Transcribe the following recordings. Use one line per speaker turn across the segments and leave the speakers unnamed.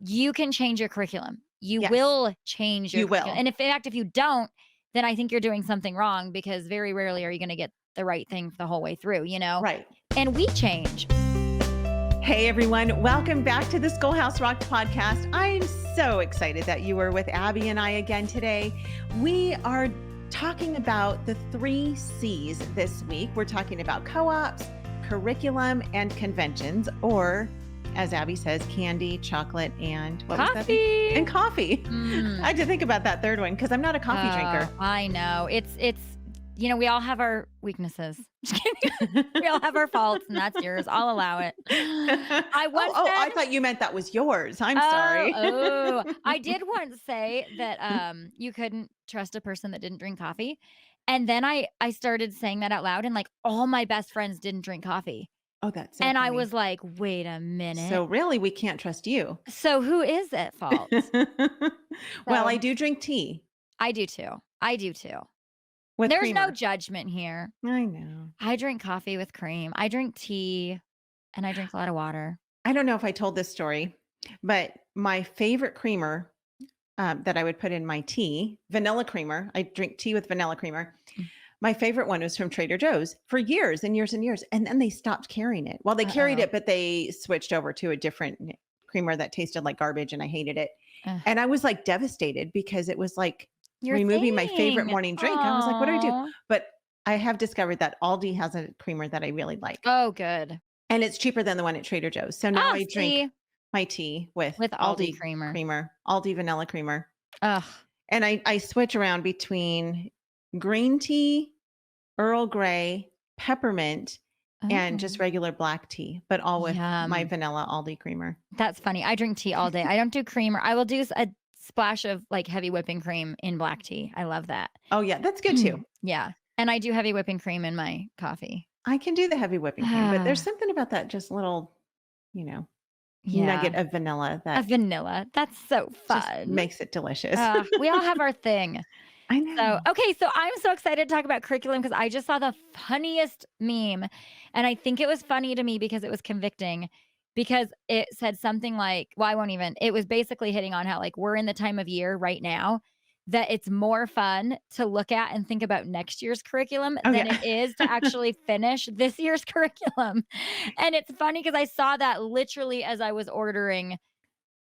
you can change your curriculum. You
Yes.
will change your
You
curriculum.
will.
And in fact, if you don't, then I think you're doing something wrong because very rarely are you going to get the right thing the whole way through,
Right.
And we change.
Hey, everyone. Welcome back to the Schoolhouse Rocked podcast. I'm so excited that you are with Abby and I again today. We are talking about the 3 C's this week. We're talking about co-ops, curriculum, and conventions, or as Abby says, candy, chocolate, and what was that?
Coffee.
And coffee. I had to think about that third one because I'm not a coffee drinker.
I know. It's we all have our weaknesses. Just kidding. We all have our faults, and that's yours. I'll allow it.
I thought you meant that was yours. I'm sorry.
I did once say that you couldn't trust a person that didn't drink coffee. And then I started saying that out loud, and like all my best friends didn't drink coffee.
Oh, that's so
And
funny.
I was like, wait a minute.
So really, we can't trust you.
So who is at fault?
Well, I do drink tea.
I do too.
With
There's
creamer.
no judgment here.
I know.
I drink coffee with cream. I drink tea, and I drink a lot of water.
I don't know if I told this story, but my favorite creamer that I would put in my tea, vanilla creamer. I drink tea with vanilla creamer. My favorite one was from Trader Joe's for years and years and years. And then they stopped carrying it. Well, they carried it, but they switched over to a different creamer that tasted like garbage, and I hated it. And I was like devastated because it was like removing my favorite morning drink. I was like, what do I do? But I have discovered that Aldi has a creamer that I really like.
Oh, good.
And it's cheaper than the one at Trader Joe's. So now I drink my tea with
Aldi creamer,
Aldi vanilla creamer.
Ugh.
And I switch around between green tea, Earl Grey, peppermint, and just regular black tea, but all with my vanilla Aldi creamer.
That's funny. I drink tea all day. I don't do creamer. I will do a splash of like heavy whipping cream in black tea. I love that.
Oh yeah, that's good too.
Yeah. And I do heavy whipping cream in my coffee.
I can do the heavy whipping cream, but there's something about that just little, nugget of vanilla
That's so fun.
Makes it delicious.
We all have our thing.
I know.
So I'm so excited to talk about curriculum because I just saw the funniest meme, and I think it was funny to me because it was convicting, because it said something like, it was basically hitting on how like we're in the time of year right now that it's more fun to look at and think about next year's curriculum than it is to actually finish this year's curriculum. And it's funny because I saw that literally as I was ordering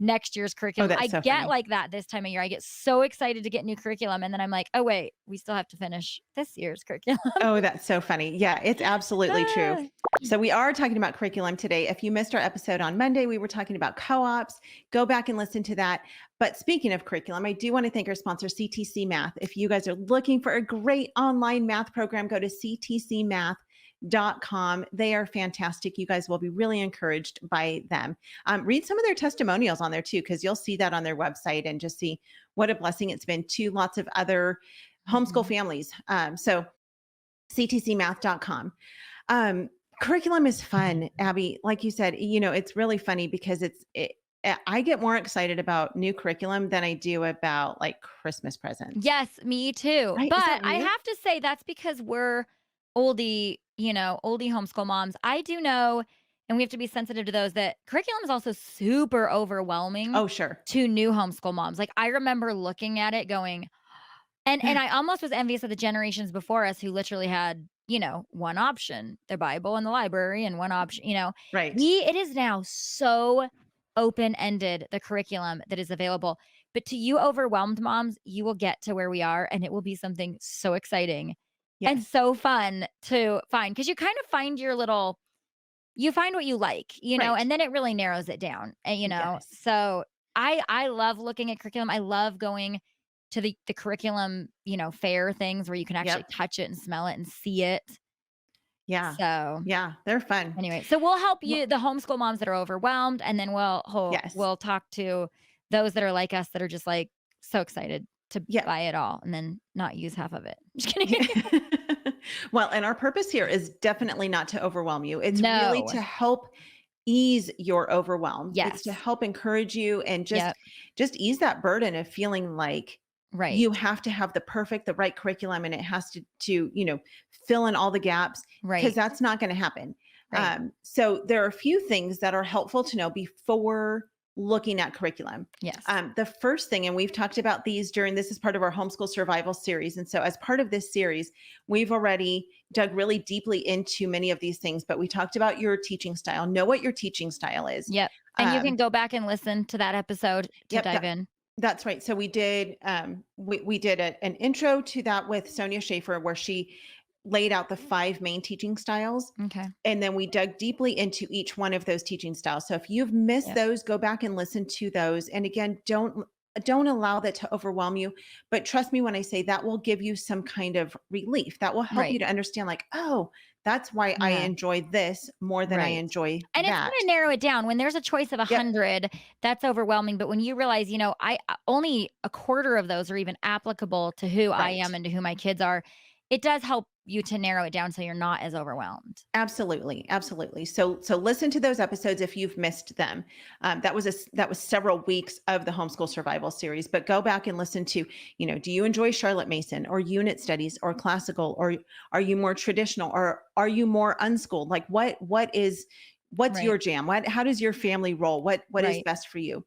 next year's curriculum. I get
funny.
like that this time of year. I get so excited to get new curriculum, and then I'm like, oh wait, we still have to finish this year's curriculum.
Oh, that's so funny. Yeah, it's absolutely true. So we are talking about curriculum today. If you missed our episode on Monday, we were talking about co-ops. Go back and listen to that. But speaking of curriculum, I do want to thank our sponsor, CTC Math. If you guys are looking for a great online math program, go to ctcmath.com. They are fantastic. You guys will be really encouraged by them. Read some of their testimonials on there too, because you'll see that on their website and just see what a blessing it's been to lots of other homeschool families. So ctcmath.com. Curriculum is fun, Abby. Like you said, it's really funny because I get more excited about new curriculum than I do about like Christmas presents.
Yes, me too.
Right?
But I have to say that's because we're oldie homeschool moms. I do know, and we have to be sensitive to those, that curriculum is also super overwhelming.
Oh, sure.
To new homeschool moms. Like I remember looking at it going, and I almost was envious of the generations before us who literally had, one option, their Bible and the library, and one option,
Right.
It is now so open-ended, the curriculum that is available. But to you overwhelmed moms, you will get to where we are, and it will be something so exciting and so fun to find, because you kind of find you find what you like, and then it really narrows it down,
Yes.
So I love looking at curriculum. I love going to the curriculum, fair things where you can actually touch it and smell it and see it.
Yeah.
So
yeah, they're fun.
Anyway, so we'll help you, the homeschool moms that are overwhelmed, and then we'll talk to those that are like us that are just like so excited to buy it all and then not use half of it. Just kidding.
Well, and our purpose here is definitely not to overwhelm you. It's really to help ease your overwhelm.
Yes.
It's to help encourage you and just ease that burden of feeling like you have to have the right curriculum, and it has to fill in all the gaps, because that's not going to happen. Right. So there are a few things that are helpful to know before looking at curriculum.
Yes.
The first thing, and we've talked about these this is part of our homeschool survival series. And so as part of this series, we've already dug really deeply into many of these things, but we talked about your teaching style. Know what your teaching style is.
Yep. And you can go back and listen to that episode to
Yep,
dive in.
that's right. So we did we did an intro to that with Sonia Schaefer, where she laid out the 5 main teaching styles.
Okay.
And then we dug deeply into each one of those teaching styles. So if you've missed
Yep.
those, go back and listen to those. And again, don't allow that to overwhelm you. But trust me when I say that will give you some kind of relief. That will help you
Right.
to understand, like, oh, that's why I
Yeah.
enjoy this more than I
Right.
enjoy
And it's
that.
gonna narrow it down. When there's a choice of
Yep.
100, that's overwhelming, but when you realize, I only a quarter of those are even applicable to who I
Right.
am and to who my kids are, it does help you to narrow it down so you're not as overwhelmed.
Absolutely, absolutely. So listen to those episodes if you've missed them. That was several weeks of the homeschool survival series. But go back and listen to, do you enjoy Charlotte Mason or unit studies or classical, or are you more traditional, or are you more unschooled? Like what's your
Right.
jam? How does your family roll? What is
Right.
best for you?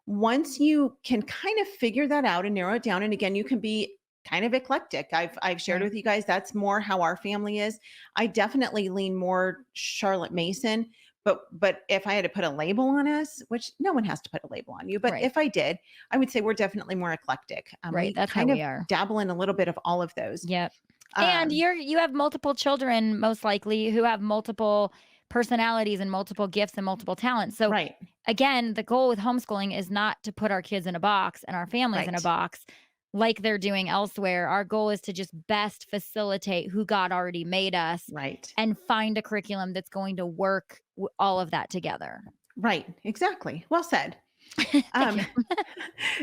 Once you can kind of figure that out and narrow it down, and again, you can be kind of eclectic. I've shared
Right.
with you guys that's more how our family is. I definitely lean more Charlotte Mason, but if I had to put a label on us, which no one has to put a label on you, but
Right.
if I did, I would say we're definitely more eclectic.
Right.
We
That's how
kind of
we are.
dabble in a little bit of all of those.
Yep. And
Um,
you have multiple children most likely who have multiple personalities and multiple gifts and multiple talents. So
right,
again, the goal with homeschooling is not to put our kids in a box and our families in a
right,
box like they're doing elsewhere. Our goal is to just best facilitate who God already made us
right.
and find a curriculum that's going to work all of that together.
Right, exactly. Well said.
Thank
Um,
you.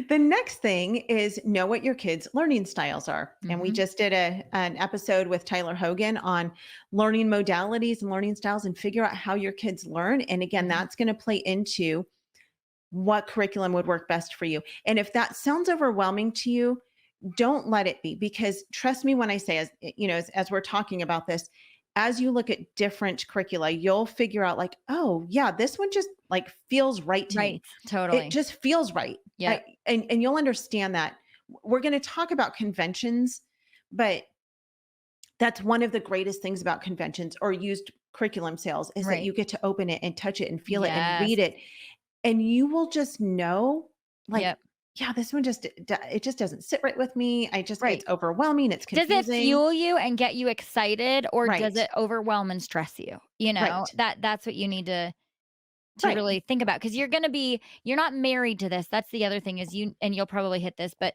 the next thing is know what your kids' learning styles are. And we
Mhm.
just did an episode with Tyler Hogan on learning modalities and learning styles, and figure out how your kids learn. And again,
Mhm.
that's going to play into what curriculum would work best for you. And if that sounds overwhelming to you, don't let it be, because trust me when I say, as we're talking about this, as you look at different curricula, you'll figure out, like, oh yeah, this one just like feels right to
Right.
me. It
Totally.
just feels right.
Yep.
And you'll understand that. We're going to talk about conventions, but that's one of the greatest things about conventions or used curriculum sales, is that
Right.
you get to open it and touch it and feel it and
Yes.
read it, and you will just know, like,
Yep.
yeah, this one it just doesn't sit right with me.
Right.
It's overwhelming, it's
Does it
confusing.
fuel you and get you excited, or does
Right.
it overwhelm and stress you?
Right.
That's what you need to
Right.
really think about, because you're not married to this. That's the other thing is and you'll probably hit this, but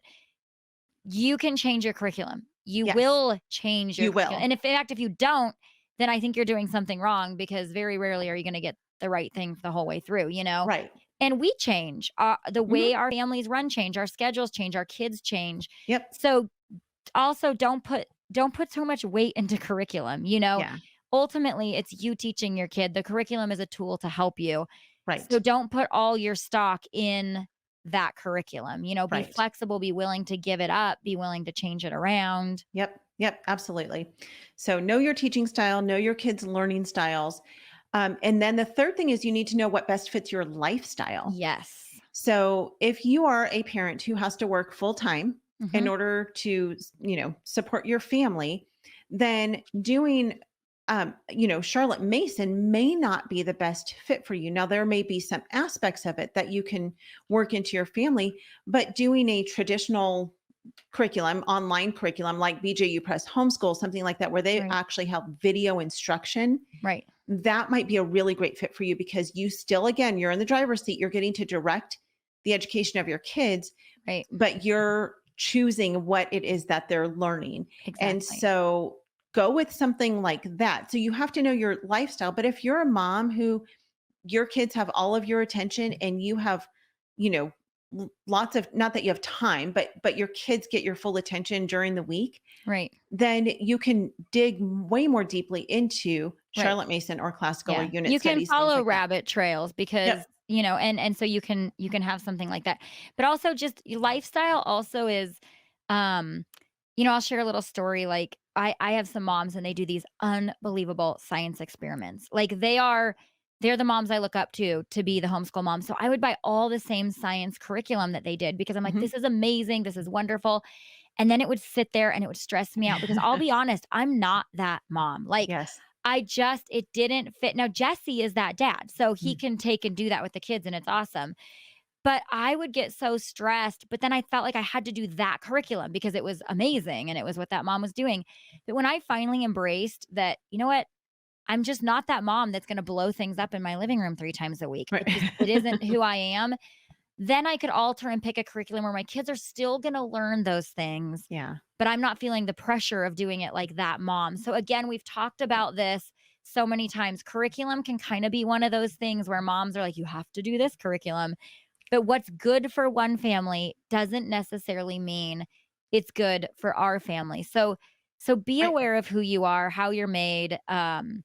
you can change your curriculum. You
Yes,
will change your
you
curriculum.
will.
And if in fact, if you don't, then I think you're doing something wrong, because very rarely are you going to get the right thing the whole way through.
Right.
And we change. The
Mhm.
way our families run change, our schedules change, our kids change.
Yep.
So also don't put so much weight into curriculum.
Yeah.
Ultimately it's you teaching your kid. The curriculum is a tool to help you, so
Right.
don't put all your stock in that curriculum. Be
Right.
flexible, be willing to give it up, be willing to change it around.
Yep. Yep. Absolutely. So know your teaching style, know your kids' learning styles. And then the third thing is you need to know what best fits your lifestyle.
Yes.
So if you are a parent who has to work full time in
Mhm.
order to, support your family, then doing, Charlotte Mason may not be the best fit for you. Now, there may be some aspects of it that you can work into your family, but doing a traditional curriculum, online curriculum like BJU Press Homeschool, something like that, where they
Right.
actually have video instruction,
Right.
that might be a really great fit for you, because you still, again, you're in the driver's seat. You're getting to direct the education of your kids,
Right.
but you're choosing what it is that they're learning. And
Exactly.
so go with something like that. So you have to know your lifestyle. But if you're a mom who your kids have all of your attention, and you have, you know, lots of, not that you have time, but your kids get your full attention during the week,
Right.
then you can dig way more deeply into
Right.
Charlotte Mason or classical or
Yeah.
unit
You can
studies, things
follow
like that.
rabbit trails because,
Yep.
and so you can have something like that. But also just lifestyle also is um I'll share a little story. Like I have some moms and they do these unbelievable science experiments. Like they are they're the moms I look up to be the homeschool mom. So I would buy all the same science curriculum that they did because I'm like,
Mhm.
this is amazing. This is wonderful. And then it would sit there and it would stress me out because I'll be honest, I'm not that mom. Like,
Yes.
it didn't fit. Now, Jesse is that dad. So he
Mm.
can take and do that with the kids and it's awesome. But I would get so stressed, but then I felt like I had to do that curriculum because it was amazing and it was what that mom was doing. But when I finally embraced that, you know what? I'm just not that mom that's gonna blow things up in my living room 3 times a week.
Right.
It isn't who I am. Then I could alter and pick a curriculum where my kids are still gonna learn those things,
Yeah.
but I'm not feeling the pressure of doing it like that mom. So again, we've talked about this so many times. Curriculum can kinda be one of those things where moms are like, "You have to do this curriculum." But what's good for one family doesn't necessarily mean it's good for our family. So be
Right.
aware of who you are, how you're made, and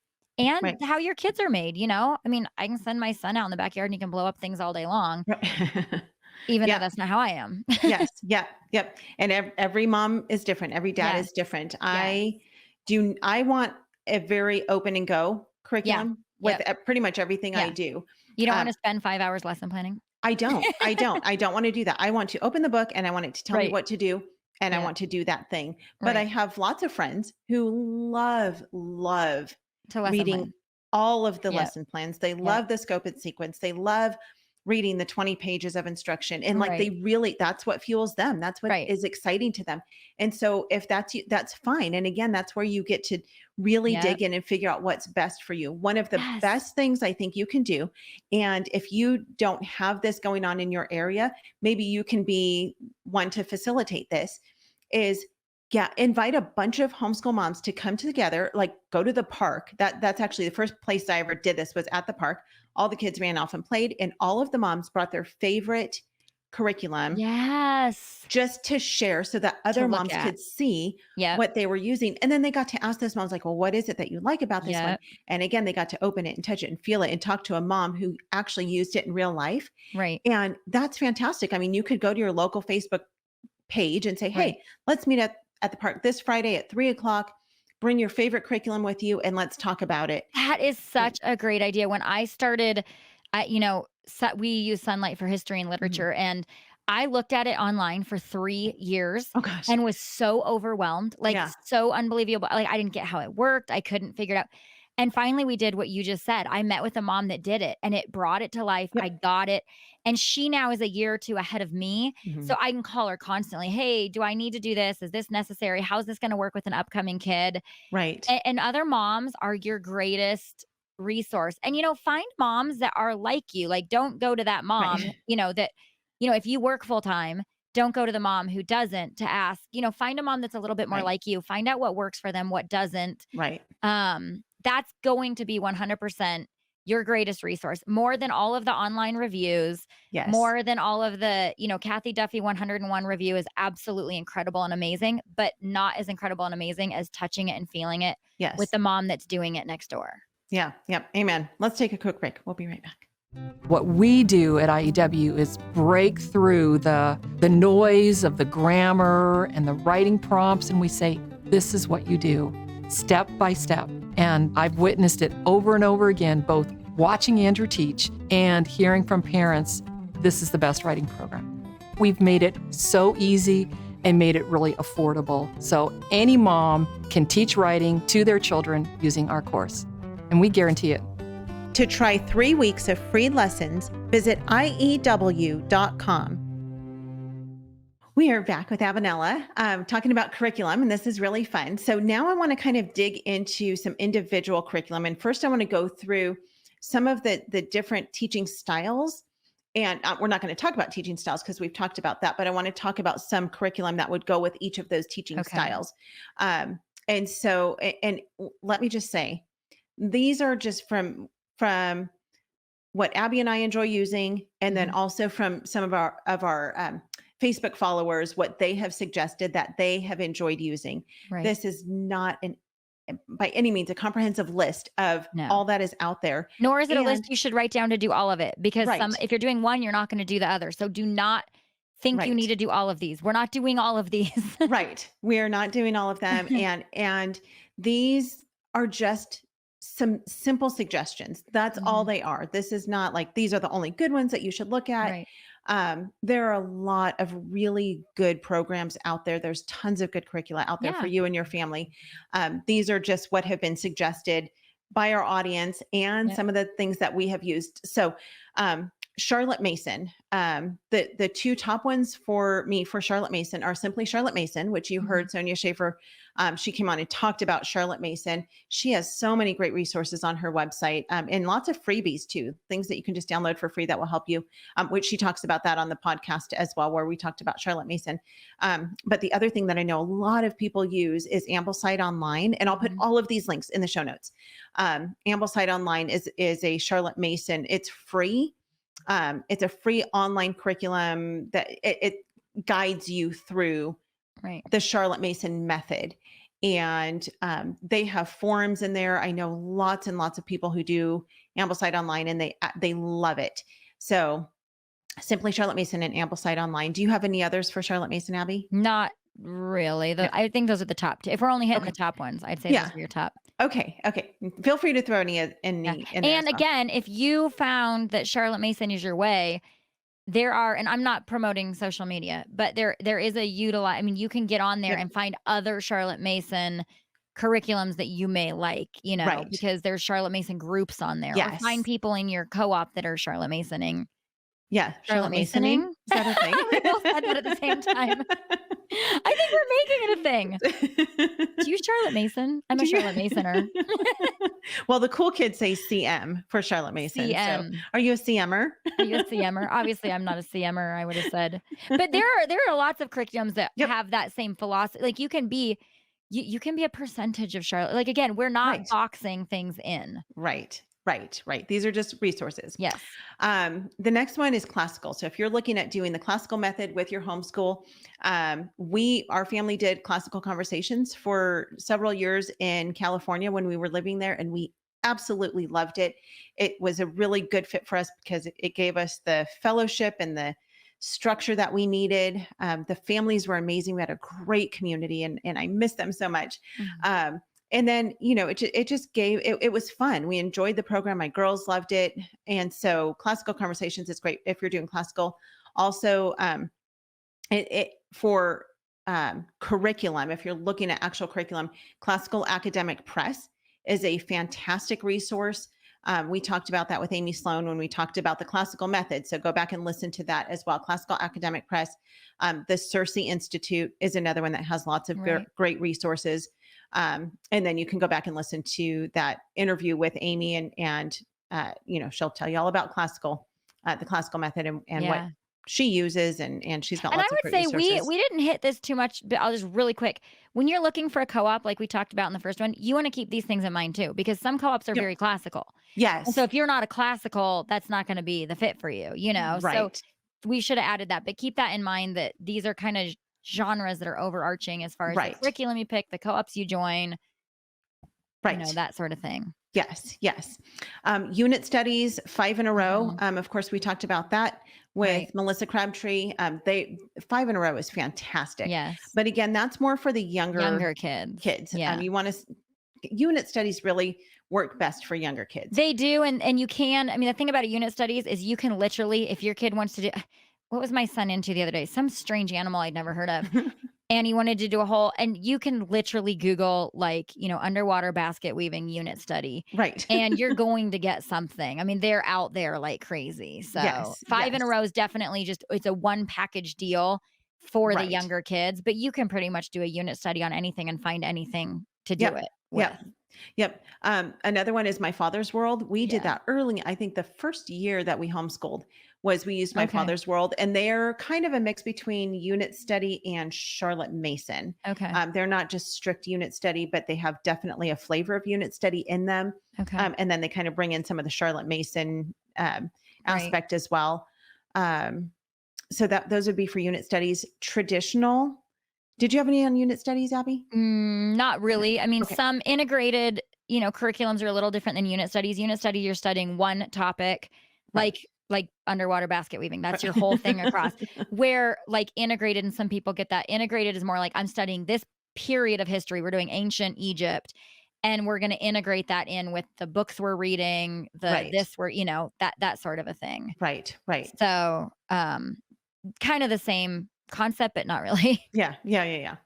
Right.
how your kids are made, you know? I mean, I can send my son out in the backyard and he can blow up things all day long,
Right.
even though
Yeah.
that's not how I am.
Yes. Yeah. Yep. And every mom is different. Every dad
Yes.
is different.
Yes.
I want a very open and go
Yeah.
curriculum with
Yep.
pretty much everything I
Yeah.
do.
You don't
Um,
wanna spend 5 hours lesson planning?
I don't want to do that. I want to open the book and I want it to tell me
Right.
what to do and I
Yeah.
want to do that thing. But I
Right.
have lots of friends who love
To lesson
reading
plan.
all of the
Yep.
lesson plans. They
Yep.
love the scope and sequence. They love reading the 20 pages of instruction. And like they
Right.
really, that's what fuels them. That's what
Right.
is exciting to them. And so if that's you, that's fine. And again, that's where you get to really
Yep.
dig in and figure out what's best for you. One of the
Yes.
best things I think you can do, and if you don't have this going on in your area, maybe you can be one to facilitate this, is yeah, invite a bunch of homeschool moms to come together, like go to the park. That's actually the first place I ever did this was at the park. All the kids ran off and played, and all of the moms brought their favorite curriculum
Yes.
just to share so that
To
other
look
moms
at.
could see
Yep.
what they were using. And then they got to ask those moms, like, well, what is it that you like about this one?
Yep.
And again, they got to open it and touch it and feel it and talk to a mom who actually used it in real life.
Right.
And that's fantastic. I mean, you could go to your local Facebook page and say,
Right.
hey, let's meet at the park this Friday at 3 o'clock. Bring your favorite curriculum with you and let's talk about it.
That is
And
such a great idea. When I started, we use Sunlight for history and
mhm.
literature, and I looked at it online for 3 years
Oh gosh.
and was so overwhelmed, like,
Yeah.
so unbelievable. Like, I didn't get how it worked. I couldn't figure it out. And finally, we did what you just said. I met with a mom that did it, and it brought it to life. I
Yep.
got it, and she now is a year or 2 ahead of me, so
Mhm.
I can call her constantly, "Hey, do I need to do this? Is this necessary? How's this gonna work with an upcoming kid?"
Right.
And other moms are your greatest resource. And, find moms that are like you. Like, don't go to that mom,
Right.
if you work full time, don't go to the mom who doesn't to ask, find a mom that's a little bit more
Right.
like you. Find out what works for them, what doesn't.
Right.
That's going to be 100% your greatest resource, more than all of the online reviews,
Yes.
more than all of Kathy Duffy 101 review is absolutely incredible and amazing, but not as incredible and amazing as touching it and feeling it with
Yes.
the mom that's doing it next door.
Yeah. Yep. Amen. Let's take a quick break. We'll be right back.
What we do at IEW is break through the noise of the grammar and the writing prompts, and we say, this is what you do, step by step. And I've witnessed it over and over again, both watching Andrew teach and hearing from parents, this is the best writing program. We've made it so easy and made it really affordable. So any mom can teach writing to their children using our course, and we guarantee it.
To try 3 weeks of free lessons, visit IEW.com. We are back with Aby Rinella, talking about curriculum, and this is really fun. So now I want to kind of dig into some individual curriculum. And first I want to go through some of the different teaching styles. And we're not going to talk about teaching styles because we've talked about that, but I want to talk about some curriculum that would go with each of those teaching
Okay.
styles. And so, and let me just say, these are just from what Aby and I enjoy using, and then also from some of our Facebook followers, what they have suggested that they have enjoyed using.
Right.
This is not by any means a comprehensive list of
No.
all that is out there.
Nor is it a list
And
you should write down to do all of it because
right,
if you're doing one, you're not going to do the other. So do not think you need
right,
to do all of these. We're not doing all of these.
right. We are not doing all of them, and these are just some simple suggestions. That's all
Mhm.
they are. This is not like these are the only good ones that you should look at.
Right.
There are a lot of really good programs out there. There's tons of good curricula out there for
Yeah.
you and your family. These are just what have been suggested by our audience and
Yep.
some of the things that we have used. So, Charlotte Mason, the two top ones for me for Charlotte Mason are simply Charlotte Mason, which you
Mhm.
heard Sonia Schaefer. She came on and talked about Charlotte Mason. She has so many great resources on her website, and lots of freebies too, things that you can just download for free that will help you, which she talks about that on the podcast as well, where we talked about Charlotte Mason. But the other thing that I know a lot of people use is Ambleside Online, and I'll put
Mhm.
all of these links in the show notes. Ambleside Online is a Charlotte Mason. It's free. It's a free online curriculum that it guides you through
Right.
the Charlotte Mason method. And they have forums in there. I know lots and lots of people who do Ambleside Online, and they love it. So simply Charlotte Mason and Ambleside Online. Do you have any others for Charlotte Mason, Abby?
Not really.
No.
I think those are the top two. If we're only hitting
Okay.
the top ones, I'd say those
Yeah.
are your top.
Okay. Feel free to throw any
Yeah.
in there as
And
well.
again, if you found that Charlotte Mason is your way, there are, and I'm not promoting social media, but there is a I mean, you can get on there
Yep.
and find other Charlotte Mason curriculums that you may like,
Right.
because there's Charlotte Mason groups on there, or
Yes.
find people in your co-op that are Charlotte Masoning.
Yeah.
Charlotte
Masoning.
Masoning?
Is that a thing?
We both said that at the same time. I think we're making it a thing. Do you Charlotte Mason? I'm a
Do you-
Charlotte Masoner.
Well, the cool kids say CM for Charlotte Mason. So
CM.
are you a CMer?
Are you a CMer? Obviously, I'm not a CMer, I would have said. But there are lots of curriculums that
Yep.
have that same philosophy. Like you can be a percentage of Charlotte. Like again, we're not
Right.
boxing things in.
Right. These are just resources.
Yes.
The next one is classical. So if you're looking at doing the classical method with your homeschool, our family did classical conversations for several years in California when we were living there, and we absolutely loved it. It was a really good fit for us because it gave us the fellowship and the structure that we needed. The families were amazing. We had a great community, and I miss them so much.
Mhm.
And then, it just gave, it was fun. We enjoyed the program. My girls loved it. And so classical conversations is great if you're doing classical. Also, for curriculum, if you're looking at actual curriculum, Classical Academic Press is a fantastic resource. We talked about that with Amy Sloan when we talked about the classical method. So go back and listen to that as well. Classical Academic Press. The Circe Institute is another one that has lots of
Right.
great resources. And then you can go back and listen to that interview with Amy, and she'll tell you all about the classical method, and what
Yeah.
she uses, and she's got
And I
lots of
would
great
say
resources.
we didn't hit this too much, but I'll just really quick. When you're looking for a co-op, like we talked about in the first one, you want to keep these things in mind too, because some co-ops are
Yep.
very classical. And
Yes.
so if you're not a classical, that's not going to be the fit for you, So
Right.
we should have added that, but keep that in mind that these are kind of genres that are overarching as far as
Right.
the curriculum you pick, the co-ops you join,
Right.
that sort of thing.
Yes. Unit studies, 5 in a row.
Mhm.
Of course, we talked about that with
Right.
Melissa Crabtree. 5 in a row is fantastic.
Yes.
But again, that's more for the younger
kids. Yeah.
You want to unit studies really work best for younger kids.
They do, and you can. I mean, the thing about a unit studies is you can literally, if your kid wants to do, what was my son into the other day? Some strange animal I'd never heard of, and he wanted to do a whole. And you can literally Google underwater basket weaving unit study,
Right.
and you're going to get something. I mean, they're out there like crazy. So
Yes,
5 in a
yes.
row is definitely it's a one package deal for the
Right.
younger kids, but you can pretty much do a unit study on anything and find anything to do
Yep.
it with.
Yep. Another one is My Father's World. We did
Yeah.
that early. I think the first year that we homeschooled we used My
Okay.
Father's World, and they're kind of a mix between unit study and Charlotte Mason.
Okay.
They're not just strict unit study, but they have definitely a flavor of unit study in them.
Okay.
And then they kind of bring in some of the Charlotte Mason aspect as well. So those would be for unit studies. Traditional. Did you have any on unit studies, Abby?
Not really. I mean,
Okay.
some integrated, curriculums are a little different than unit studies. Unit studies, you're studying one topic,
Right.
like underwater basket weaving. That's your whole thing across. Where like integrated, and some people get that integrated is more like I'm studying this period of history. We're doing ancient Egypt, and we're going to integrate that in with the books we're reading,
Right.
that sort of a thing.
Right. Right.
So, kind of the same concept, but not really.
Yeah. Yeah. Yeah.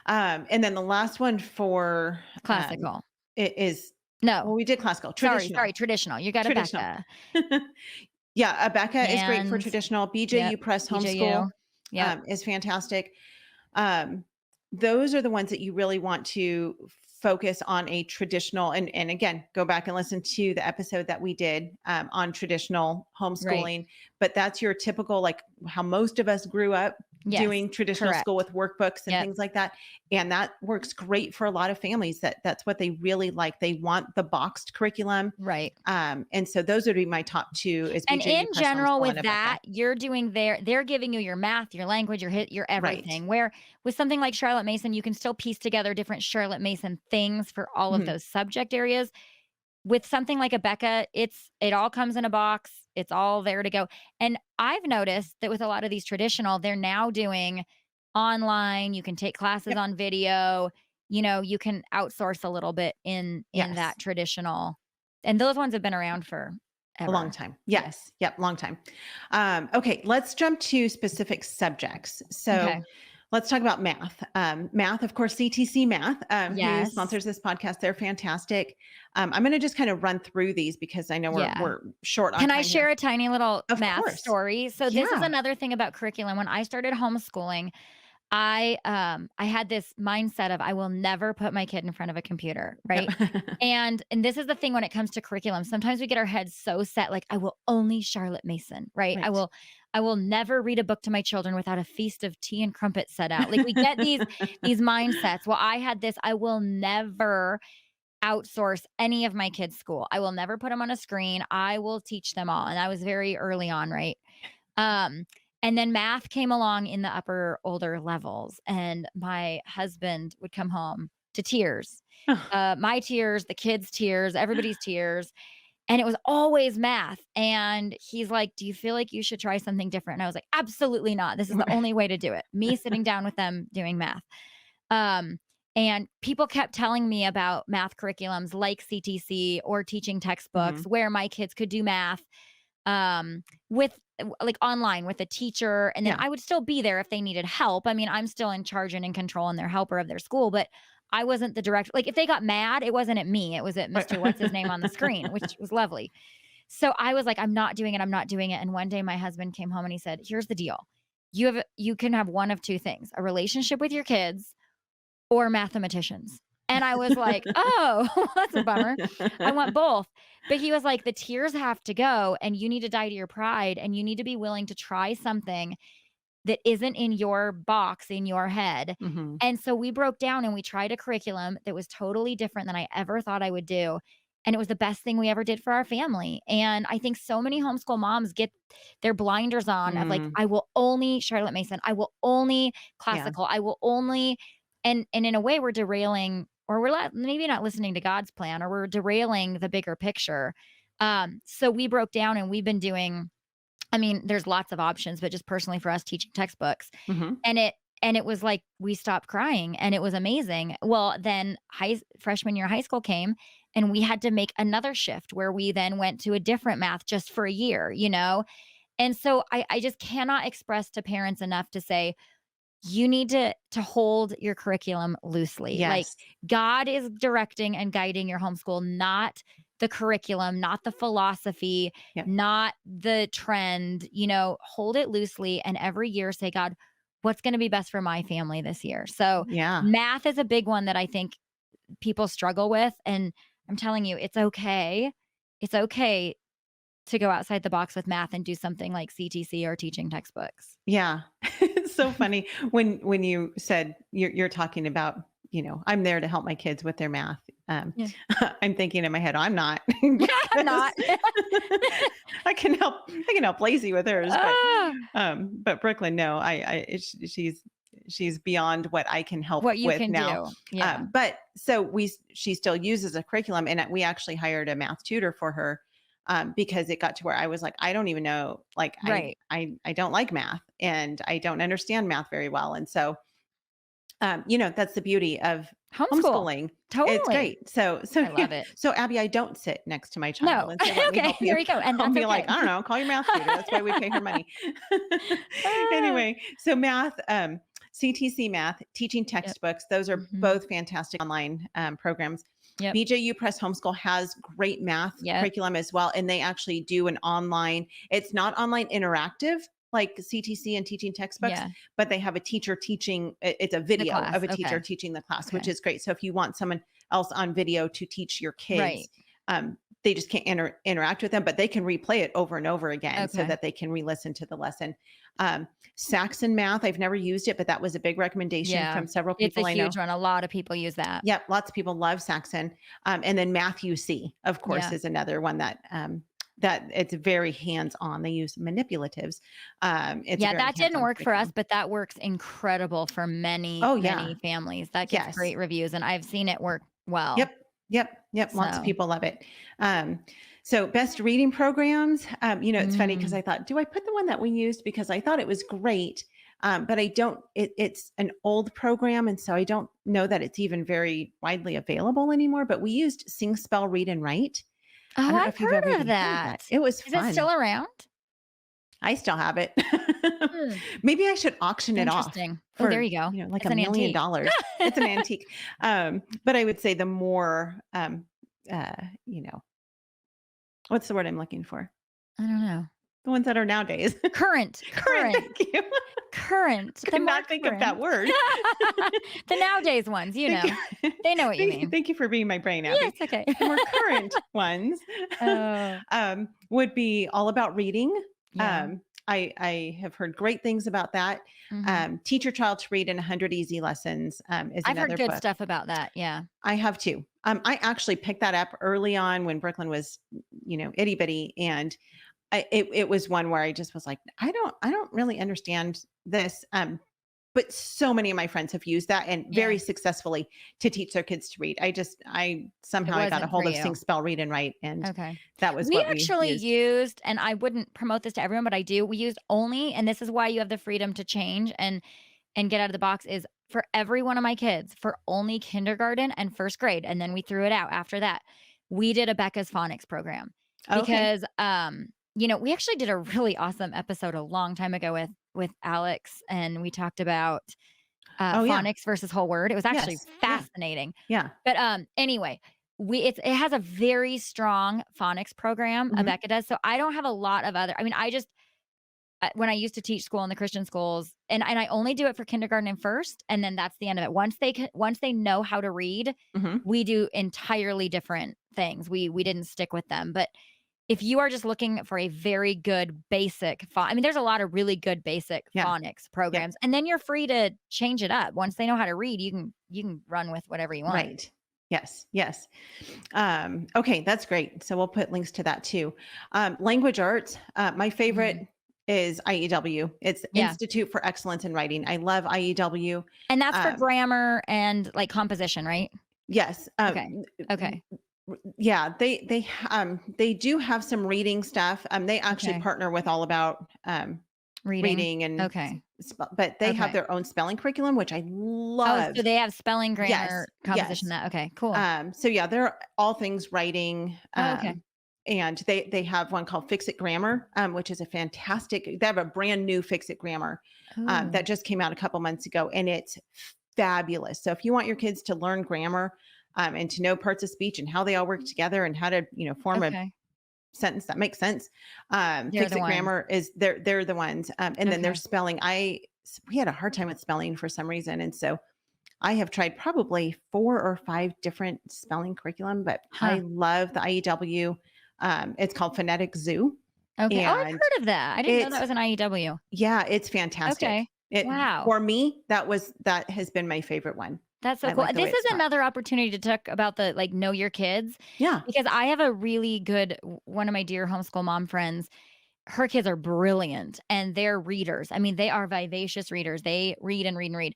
Yeah. And then the last one for
Classical.
it is,
No,
well, we did classical,
sorry,
traditional,
traditional. You got a
traditional.
Becca.
Yeah. Becca is great for
And
traditional. BJU
yep,
Press Homeschool
BJU. Yep.
is fantastic. Um, those are the ones that you really want to focus on a traditional, and again, go back and listen to the episode that we did on traditional
Right.
homeschooling. But that's your typical, like how most of us grew up
Yes.
doing traditional school
Correct.
with workbooks and
Yep.
things like that. And that works great for a lot of families. That's what they really like. They want the boxed curriculum.
Right.
And so those would be my top two is
And
BJU
in
Press
general,
Homeschool
with
and Becca.
that, you're doing they're giving you your math, your language, your
Right.
everything. Where with something like Charlotte Mason, you can still piece together different Charlotte Mason things for all of
Mhm.
those subject areas. With something like a Becca, it all comes in a box. It's all there to go. And I've noticed that with a lot of these traditional, they're now doing online. You can take classes
Yep.
on video. You can outsource a little bit in
Yes.
that traditional. And those ones have been around for
A long
ever.
time.
Yeah.
Yes. Yep. Long time. Okay. Let's jump to specific subjects. So
Okay.
let's talk about math. Math, of course, CTC Math, who
Yes.
sponsors this podcast. They're fantastic. I'm going to just kind of run through these because I know
Yeah.
we're short on
Can
time
I share
here.
a tiny little
Of
math
course.
story? So this is
Yeah.
another thing about curriculum. When I started homeschooling, I had this mindset of I will never put my kid in front of a computer, right?
Yep.
And this is the thing when it comes to curriculum. Sometimes we get our heads so set, like I will only Charlotte Mason, right? I
Right.
will never read a book to my children without a feast of tea and crumpets set out. Like we get these mindsets. Well, I had this, I will never outsource any of my kids' school. I will never put them on a screen. I will teach them all. And I was very early on, right? Um, and then math came along in the upper older levels, and my husband would come home to tears. My tears, the kids' tears, everybody's tears. And it was always math. And he's like, "Do you feel like you should try something different?" And I was like, "Absolutely not. This is the only way to do it." Me sitting down with them doing math. Um, and people kept telling me about math curriculums like CTC or teaching textbooks
Mhm.
where my kids could do math with like online with a teacher. And then
Yeah.
I would still be there if they needed help. I mean, I'm still in charge and in control and they're helper of their school, but I wasn't the director. Like if they got mad, it wasn't at me. It was at
Right.
Mr. What's his name on the screen, which was lovely. So I was like, I'm not doing it. I'm not doing it. And one day my husband came home and he said, "Here's the deal. You can have one of two things, a relationship with your kids or mathematicians." And I was like, "Oh, that's a bummer. I want both." But he was like, "The tears have to go and you need to die to your pride and you need to be willing to try something that isn't in your box in your head."
Mhm.
And so we broke down and we tried a curriculum that was totally different than I ever thought I would do. And it was the best thing we ever did for our family. And I think so many homeschool moms get their blinders on of like,
Mm.
I will only Charlotte Mason, I will only
Yeah.
classical, I will only, and in a way we're derailing, or maybe not listening to God's plan, or we're derailing the bigger picture. So we broke down and we've been doing, I mean, there's lots of options, but just personally for us teaching textbooks.
Mhm.
And it was like we stopped crying and it was amazing. Well, then freshman year of high school came and we had to make another shift where we then went to a different math just for a year. And so I just cannot express to parents enough to say, you need to hold your curriculum loosely. Like
Yes.
God is directing and guiding your homeschool, not the curriculum, not the philosophy,
Yep.
not the trend. Hold it loosely and every year say, "God, what's going to be best for my family this year?" So
Yeah.
math is a big one that I think people struggle with. And I'm telling you, it's okay. It's okay to go outside the box with math and do something like CTC or teaching textbooks.
Yeah. It's so funny when you said you're talking about, I'm there to help my kids with their math.
Yeah.
I'm thinking in my head, I'm not.
I'm not.
I can help Lacey with hers,
Ah,
but Brooklyn, no, she's beyond what I can help
what you
with
can
now.
do. Yeah.
But so she still uses a curriculum, and we actually hired a math tutor for her. Because it got to where I was like, I don't even know, like,
Right.
I don't like math and I don't understand math very well. And so, that's the beauty of
Homeschool.
homeschooling.
Totally.
It's great. So,
I love it.
so Abby, I don't sit next to my child
No.
and say, let me
Okay,
help you.
there you go. And
I'll
that's
be
okay.
like, I don't know, call your math tutor. That's why we pay her money. Anyway, so math, CTC math, teaching
Yep.
textbooks, those are
Mhm.
both fantastic online programs.
Yep.
BJU Press Homeschool has great math
Yep.
curriculum as well. And they actually do an online, it's not online interactive like CTC and teaching textbooks,
Yeah.
but they have a teacher teaching, it's a video
class.
of a teacher
Okay.
teaching the class, which
Okay.
is great. So if you want someone else on video to teach your kids,
Right.
they just can't interact with them, but they can replay it over and over again so
Okay.
that they can re-listen to the lesson. Saxon Math, I've never used it, but that was a big recommendation
Yeah.
from several
It's a
people I know.
huge one. A lot of people use that.
Yep, lots of people love Saxon. And then Matthew C, of course,
Yeah.
is another one that that it's very hands-on. They use manipulatives. It's
Yeah,
very
that didn't
hands-on
work for us,
curriculum.
but that works incredible for many,
Oh yeah,
many families. That gets
yes,
great reviews, and I've seen it work well.
yep, yep. Lots of
So,
people love it. So best reading programs. It's funny because
mm,
I thought, do I put the one that we used because I thought it was great, but I don't. It's an old program, and so I don't know that it's even very widely available anymore. But we used Sing, Spell, Read, and Write. I
oh,
don't know
I've
if you've
heard
ever
of
even heard of that.
that.
It was
Is it still
fun.
around?
I still have it.
Hmm,
Maybe I should auction it off
interesting. Oh, there
for,
you go.
like
It's
$1
an
million.
antique.
It's an antique. But I would say the more, uh, you know, what's the word I'm looking for?
I don't know.
The ones that are nowadays.
Current.
Current. Thank you.
Current. The
Could
more
not think of that
current.
word.
The nowadays ones, you
Thank
know.
you.
They know what you
Thank you.
mean.
Thank you for being my brain,
Yeah,
Abby.
it's okay.
The more current ones
Oh,
would be all about reading.
yeah.
I have heard great things about that.
Mhm.
Teach Your Child to Read in 100 Easy Lessons is
I've heard
another
good
book.
stuff about that. Yeah.
I have too. I actually picked that up early on when Brooklyn was, itty bitty, and it was one where I just was like, I don't really understand this. But so many of my friends have used that and
Yeah.
very successfully to teach their kids to read. I
It
somehow I got a
wasn't for
hold of Sing,
you.
Spell, Read, and Write, and
Okay.
that was
We
what we
actually
used.
used, and I wouldn't promote this to everyone, but I do. We used only, and this is why you have the freedom to change and get out of the box, is for every one of my kids for only kindergarten and first grade, and then we threw it out after that. We did a Becca's phonics program
Okay.
because we actually did a really awesome episode a long time ago with Alex, and we talked about
Oh yeah.
phonics versus whole word. It was actually
Yes. Yeah.
fascinating.
Yeah.
But anyway, it has a very strong phonics program.
Mhm.
Becca does. So I don't have a lot of other. I mean, I just when I used to teach school in the Christian schools, and I only do it for kindergarten and first, and then that's the end of it. Once they know how to read,
Mhm.
we do entirely different things. We didn't stick with them, but if you are just looking for a very good basic I mean, there's a lot of really good basic
Yeah.
phonics
Yep.
programs, and then you're free to change it up. Once they know how to read, you can run with whatever you want.
Right. Yes. Yes. Okay, that's great. So we'll put links to that too. Language arts. My favorite
Mhm.
is IEW. It's
Yeah.
Institute for Excellence in Writing. I love IEW.
And that's for
Um,
grammar and, like, composition, right?
yes.
Okay. Okay.
Yeah. They do have some reading stuff. They actually
Okay.
partner with All About
Reading.
Reading and
Okay.
but they have
Okay.
their own spelling curriculum, which I
Oh,
love.
so they have spelling,
Yes.
grammar, composition,
Yes.
that okay, cool.
So yeah, they're all things writing.
Oh, okay.
And they have one called Fix It Grammar, which is a fantastic. They have a brand new Fix It Grammar
Ooh,
that just came out a couple months ago, and it's fabulous. So if you want your kids to learn grammar and to know parts of speech and how they all work together and how to form a
okay.
sentence that makes sense,
They're
Fix
the
It
ones.
Grammar is they're the ones. And then their
Okay.
spelling. We had a hard time with spelling for some reason, and so I have tried probably 4 or 5 different spelling curriculum, but I
Huh.
love the IEW. It's called Phonetic Zoo,
Okay. Oh, I've
and
heard of that. I didn't know that
it's
was an IEW.
yeah, it's fantastic.
Okay.
It
Wow.
for me, that has been my favorite one.
That's so
I
cool.
like the way
This
it's
is
taught.
another opportunity to talk about the, like, know your kids,
Yeah.
because I have a really good one of my dear homeschool mom friends. Her kids are brilliant and they're readers. I mean, they are vivacious readers. They read and read and read.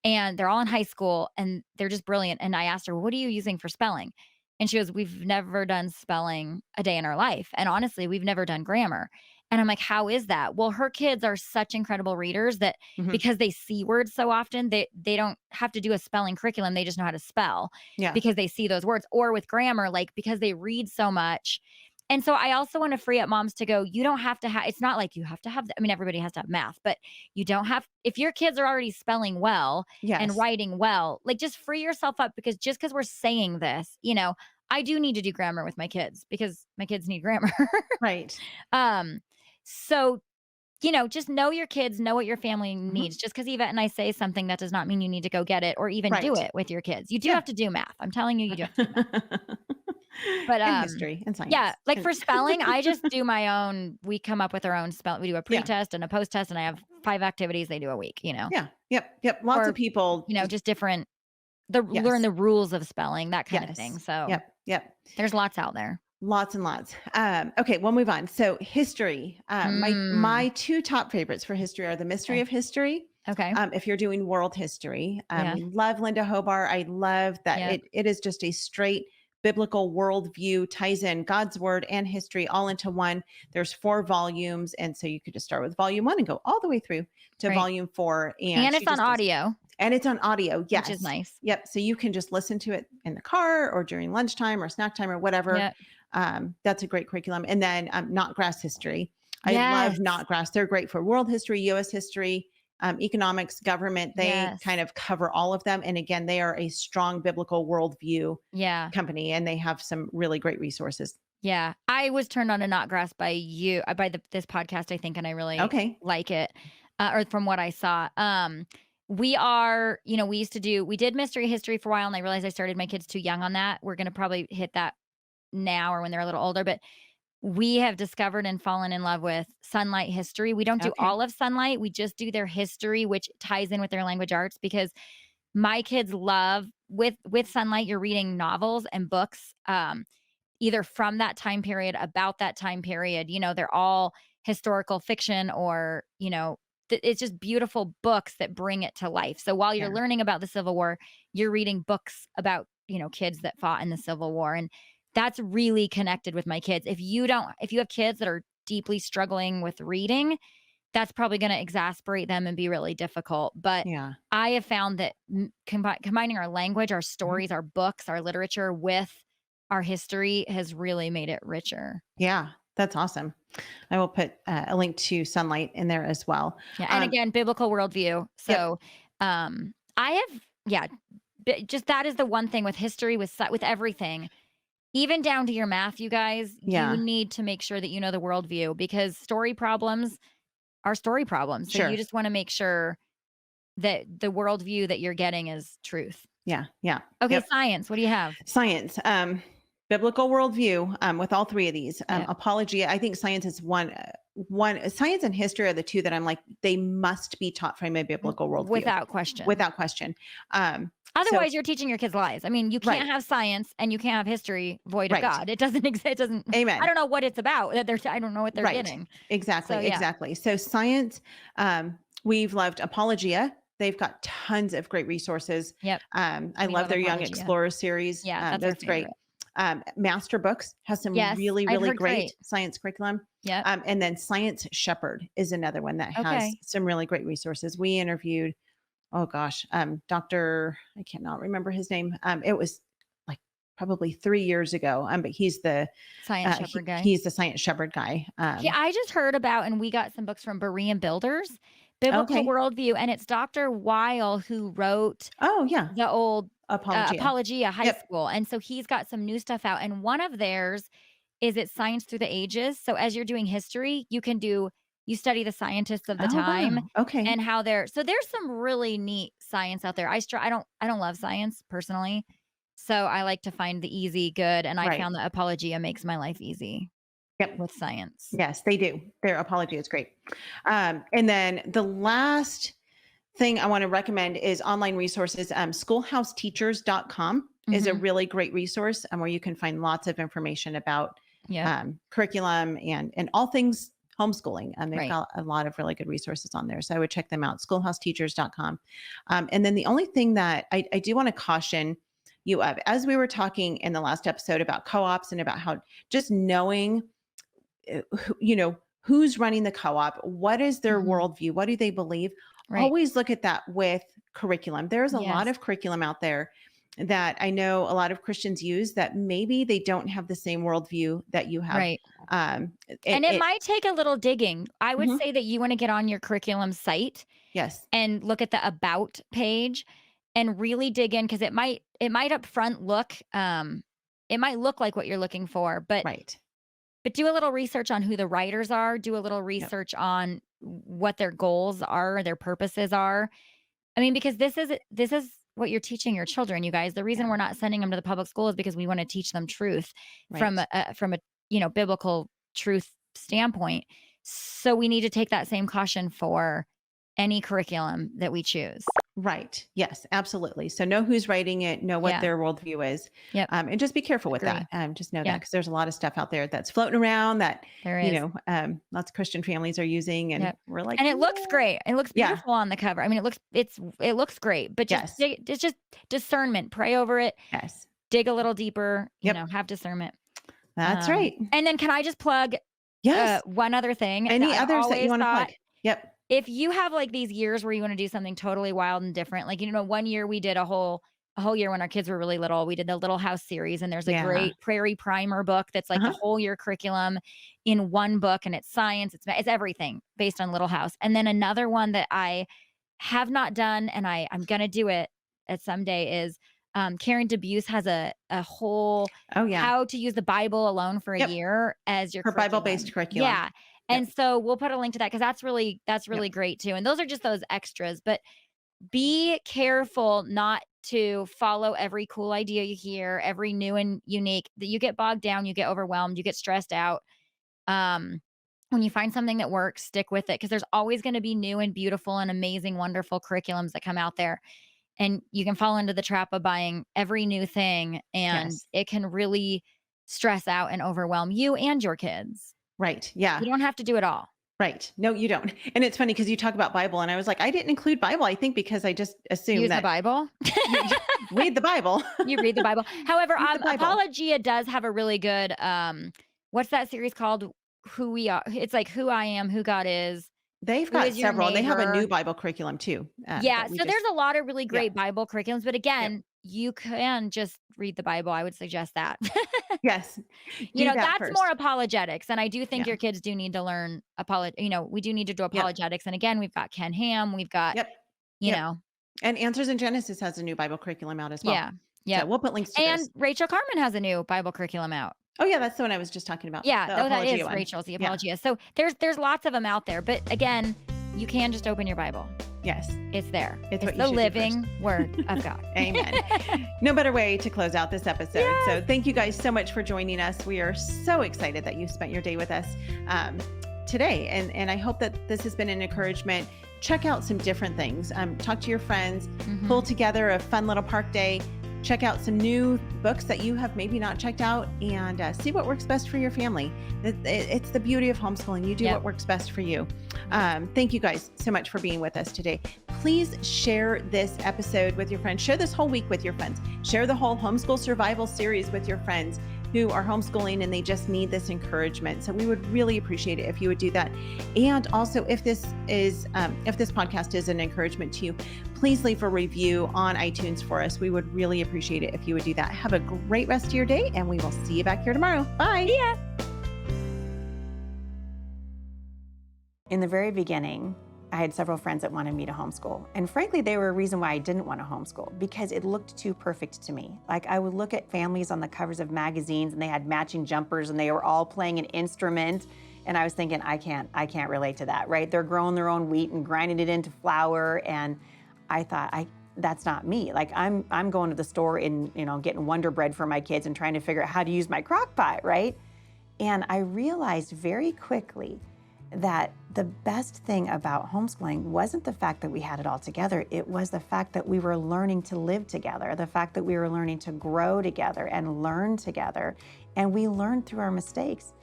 And they're all in high school and they're just brilliant. And I asked her, "What are you using for spelling?" And she goes, "We've never done spelling a day in our life. And honestly, we've never done grammar." And I'm like, how is that? Well, her kids are such incredible readers that
Mhm.
because they see words so often, they don't have to do a spelling curriculum. They just know how to spell
Yeah.
because they see those words. Or with grammar, like because they read so much. And so I also want to free up moms to go, you don't have to have, it's not like you have to have, I mean, everybody has to have math, but you don't have, if your kids are already spelling well and
Yes.
writing well, like just free yourself up because just because we're saying this, I do need to do grammar with my kids because my kids need grammar.
Right.
um, so, just know your kids, know what your family
Mhm.
needs. Just because Yvette and I say something, that does not mean you need to go get it or even do
Right.
it with your kids. You do
Yeah.
have to do math. I'm telling you, you do have to do math. But,
And history and
yeah,
science.
like
And
for spelling, I just do my own. We come up with our own spell. We do a
yeah.
pre-test and a post-test, and I have 5 activities they do a week,
Yeah. Yep. Yep. Lots of
or,
people just
just different, learn
yes.
the rules of spelling, that kind of thing.
Yes.
So
Yep. Yep.
there's lots out there.
Lots and lots. Okay, we'll move on. So history. My
Mm,
two top favorites for history are the Mystery
okay.
of History.
Okay.
If you're doing world history,
Yeah.
we love Linda Hobart. I love that
Yeah.
it is just a straight biblical worldview, ties in God's word and history all into one. There's 4 volumes, and so you could just start with volume 1 and go all the way through to
Right.
volume 4. And
And
she
it's on
just does,
audio,
and it's on audio.
which is
Yes.
nice.
Yep. So you can just listen to it in the car or during lunchtime or snack time or whatever.
Yeah.
That's a great curriculum. And then Knotgrass history. I love
Yes.
Knotgrass. They're great for world history, U.S. history, economics, government. They
Yes.
kind of cover all of them. And again, they are a strong biblical worldview
Yeah.
company, and they have some really great resources.
Yeah. I was turned on to Knotgrass by you, by this podcast, I think, and I really
Okay.
like it, or from what I saw. We are, we did mystery history for a while, and I realized I started my kids too young on that. We're going to probably hit that now or when they're a little older, but we have discovered and fallen in love with Sunlight history. We don't do
Okay.
all of Sunlight. We just do their history, which ties in with their language arts because my kids love with Sunlight, you're reading novels and books, either from that time period, about that time period. They're all historical fiction or, it's just beautiful books that bring it to life. So while you're
Yeah.
learning about the Civil War, you're reading books about, kids that fought in the Civil War. And that's really connected with my kids. If you have kids that are deeply struggling with reading, that's probably going to exasperate them and be really difficult. But
Yeah.
I have found that combining our language, our
Mhm.
stories, our books, our literature with our history has really made it richer.
Yeah. That's awesome. I will put a link to Sunlight in there as well.
Yeah. And again, biblical worldview.
Yep.
So I have, yeah, just that is the one thing with history, with everything, even down to your math, you guys,
Yeah.
you need to make sure that you know the worldview because story problems are story problems. So
Sure.
you just want to make sure that the worldview that you're getting is truth.
Yeah. Yeah.
Okay,
Yep.
science. What do you have?
Science, biblical worldview, with all 3 of these.
Yeah.
Apology. I think science is one. Science and history are the 2 that I'm like they must be taught from a biblical worldview
Without question.
without question.
Otherwise, you're teaching your kids lies. I mean, you can't
Right.
have science and you can't have history void of
Right.
God. It doesn't exist. It doesn't.
Amen.
I don't know what it's about. That I don't know what they're
Right.
getting.
Exactly.
So, yeah.
Exactly. So science, we've loved Apologia. They've got tons of great resources.
Yep.
I
We
love
love
their Young
Apologia.
Explorer series.
Yeah, that's our
That's great.
favorite.
Master Books has some
Yes,
really,
I've
really
heard
great
great.
science curriculum.
Yep.
And then Science Shepherd is another one that has
Okay.
some really great resources. We interviewed, oh gosh, Dr. I cannot remember his name. It was like probably 3 years ago. But he's the
Science Shepherd guy.
he's the Science Shepherd guy.
Yeah, I just heard about, and we got some books from Berean Builders, Biblical
Okay.
Worldview, and it's Dr. Weil who wrote
Oh yeah,
the old
Apologia.
Apologia High
Yep.
School. And so he's got some new stuff out. And one of theirs is it's Science Through the Ages. So as you're doing history, you study the scientists of the
Oh,
time
wow. Okay.
and how there's some really neat science out there. I don't love science personally. So I like to find the easy good. And I
Right.
found that Apologia makes my life easy
Yep.
with science.
Yes, they do. Their Apologia is great. And then the last thing I want to recommend is online resources. Schoolhouseteachers.com is a
Mhm.
really great resource where you can find lots of information about
Yeah.
curriculum and all things homeschooling. They've
Right.
got a lot of really good resources on there. So I would check them out, schoolhouseteachers.com. And then the only thing that I do want to caution you of, as we were talking in the last episode about co-ops and about how just knowing who's running the co-op, what is their
Mhm.
worldview, what do they believe?
Right.
Always look at that with curriculum. There's a lot
Yes.
of curriculum out there that I know a lot of Christians use that maybe they don't have the same worldview that you have.
Right.
It,
And it
it
might take a little digging. I would
mhm,
say that you want to get on your curriculum site
yes,
and look at the about page and really dig in because it might up front look it might look like what you're looking for, but
right.
do a little research on who the writers are, do a little
Yep.
research on what their goals are, their purposes are. I mean, because this is what you're teaching your children, you guys. The reason
Yeah,
we're not sending them to the public school is because we want to teach them truth from
right.
from a biblical truth standpoint. So we need to take that same caution for any curriculum that we choose.
Right. Yes, absolutely. So know who's writing it, know what
Yeah.
their worldview is,
Yep.
and just be careful with
Agree.
that. Just know that
Yeah.
because there's a lot of stuff out there that's floating around that,
There is.
lots of Christian families are using, and
Yep.
we're like,
And it looks
"No."
great. It looks
Yeah.
beautiful on the cover. I mean, it looks great, but
Yes.
it's just discernment. Pray over it.
Yes.
Dig a little deeper.
Yep.
Have discernment.
That's right.
And then can I just plug
Yes.
one other thing?
Any
that I've
others that you
always
want to
thought,
plug? Yep.
if you have like these years where you want to do something totally wild and different, like, 1 year we did a whole year when our kids were really little, we did the Little House series, and there's a
Yeah.
great Prairie Primer book that's like
Uh-huh.
the whole year curriculum in one book, and it's science, it's everything based on Little House. And then another one that I have not done, and I'm gonna do it at someday is Karen DeBuse has a whole
Oh yeah.
how to use the Bible alone for a
Yep.
year as your
Her Bible-based curriculum.
Yeah. And so we'll put a link to that because that's really
Yep.
great too. And those are just those extras. But be careful not to follow every cool idea you hear, every new and unique, that you get bogged down, you get overwhelmed, you get stressed out. When you find something that works, stick with it because there's always going to be new and beautiful and amazing, wonderful curriculums that come out there. And you can fall into the trap of buying every new thing, and
Yes.
it can really stress out and overwhelm you and your kids.
Right. Yeah.
You don't have to do it all.
Right. No, you don't. And it's funny because you talk about Bible, and I was like, I didn't include Bible. I think because I just assumed
Use the
that
Bible.
you read the Bible.
You read the Bible. However,
Read the Bible.
Apologia does have a really good what's that series called? Who We Are. It's like Who I Am, Who God Is.
They've
Who
got
is your
several, and they have a
neighbor?
new Bible curriculum too.
Yeah,
that we
so
just,
there's a lot of really
yeah.
great Bible curriculums, but again, you can just read the Bible. I would suggest that.
Yes. Do that
That's
first.
more apologetics, and I do think
Yeah.
your kids do need to learn we do need to do
Yep.
apologetics. And again, we've got Ken Ham, we've got,
Yep.
you
Yep.
know,
And Answers in Genesis has a new Bible curriculum out as well.
yeah, yeah.
So we'll put links to
And
those.
Rachel Carmen has a new Bible curriculum out.
Oh yeah, that's the one I was just talking about.
Yeah,
the
that
Apologia
is
one.
Rachel's, the
Yeah.
Apologia. So there's lots of them out there, but again, you can just open your Bible.
Yes.
It's there.
It's what you
the
should do
living Word of God.
Amen. No better way to close out this episode.
Yes.
So thank you guys so much for joining us. We are so excited that you spent your day with us today. And I hope that this has been an encouragement. Check out some different things. Talk to your friends,
Mhm.
pull together a fun little park day. Check out some new books that you have maybe not checked out, and see what works best for your family. It's the beauty of homeschooling. You do
Yep.
what works best for you. Thank you guys so much for being with us today. Please share this episode with your friends. Share this whole week with your friends. Share the whole Homeschool Survival series with your friends who are homeschooling and they just need this encouragement. So we would really appreciate it if you would do that. And also, if this podcast is an encouragement to you, please leave a review on iTunes for us. We would really appreciate it if you would do that. Have a great rest of your day, and we will see you back here tomorrow. Bye.
Yeah.
In the very beginning, I had several friends that wanted me to homeschool. And frankly, they were a reason why I didn't want to homeschool, because it looked too perfect to me. Like, I would look at families on the covers of magazines and they had matching jumpers and they were all playing an instrument. And I was thinking, I can't relate to that, right? They're growing their own wheat and grinding it into flour. And I thought, that's not me. Like, I'm going to the store and, getting Wonder Bread for my kids and trying to figure out how to use my crock pot, right? And I realized very quickly that the best thing about homeschooling wasn't the fact that we had it all together. It was the fact that we were learning to live together, the fact that we were learning to grow together and learn together. And we learned through our mistakes.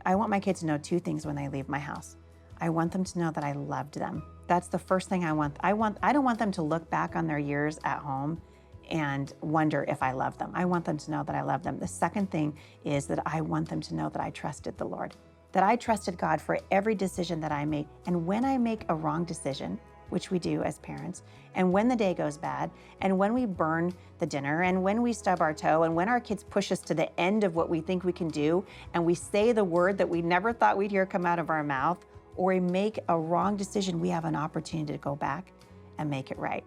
I want my kids to know two things when they leave my house. I want them to know that I loved them. That's the first thing I want. I don't want them to look back on their years at home and wonder if I love them. I want them to know that I love them. The second thing is that I want them to know that I trusted the Lord. that I trusted God for every decision that I made. And when I make a wrong decision, which we do as parents, and when the day goes bad, and when we burn the dinner, and when we stub our toe, and when our kids push us to the end of what we think we can do, and we say the word that we never thought we'd hear come out of our mouth, or we make a wrong decision, we have an opportunity to go back and make it right.